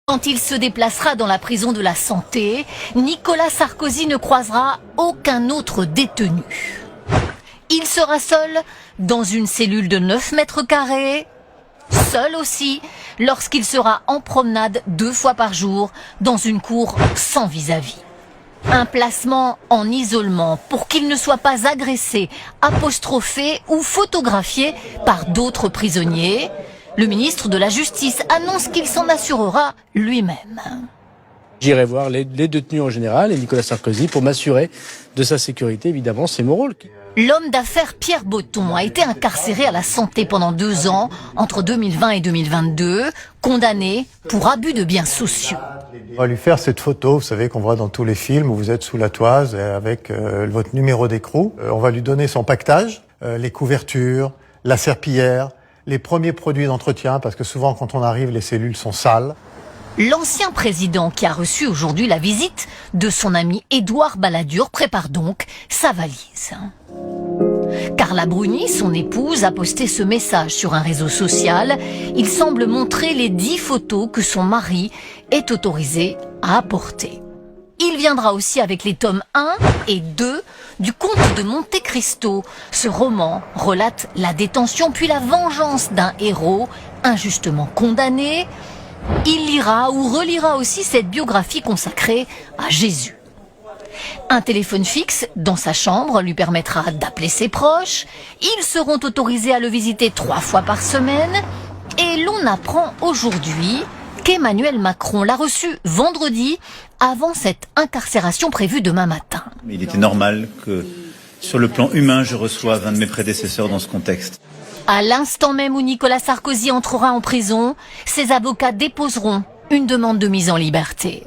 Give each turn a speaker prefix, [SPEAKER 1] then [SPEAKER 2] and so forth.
[SPEAKER 1] Quand il se déplacera dans la prison de la Santé, Nicolas Sarkozy ne croisera aucun autre détenu. Il sera seul dans une cellule de 9 mètres carrés, seul aussi lorsqu'il sera en promenade 2 fois par jour dans une cour sans vis-à-vis. Un placement en isolement pour qu'il ne soit pas agressé, apostrophé ou photographié par d'autres prisonniers. Le ministre de la Justice annonce qu'il s'en assurera lui-même.
[SPEAKER 2] J'irai voir les détenus en général et Nicolas Sarkozy pour m'assurer de sa sécurité, évidemment, c'est mon rôle.
[SPEAKER 1] L'homme d'affaires Pierre Botton a été incarcéré à la Santé pendant 2 ans, entre 2020 et 2022, condamné pour abus de biens sociaux.
[SPEAKER 3] On va lui faire cette photo, vous savez, qu'on voit dans tous les films où vous êtes sous la toise avec votre numéro d'écrou. On va lui donner son pactage, les couvertures, la serpillière, les premiers produits d'entretien, parce que souvent quand on arrive, les cellules sont sales.
[SPEAKER 1] L'ancien président qui a reçu aujourd'hui la visite de son ami Édouard Balladur prépare donc sa valise. Carla Bruni, son épouse, a posté ce message sur un réseau social. Il semble montrer les 10 photos que son mari est autorisé à apporter. Il viendra aussi avec les tomes 1 et 2 du Comte de Monte Cristo. Ce roman relate la détention puis la vengeance d'un héros injustement condamné. Il lira ou relira aussi cette biographie consacrée à Jésus. Un téléphone fixe dans sa chambre lui permettra d'appeler ses proches. Ils seront autorisés à le visiter 3 fois par semaine. Et l'on apprend aujourd'hui qu'Emmanuel Macron l'a reçu vendredi avant cette incarcération prévue demain matin.
[SPEAKER 4] Il était normal que, sur le plan humain, je reçoive un de mes prédécesseurs dans ce contexte.
[SPEAKER 1] À l'instant même où Nicolas Sarkozy entrera en prison, ses avocats déposeront une demande de mise en liberté.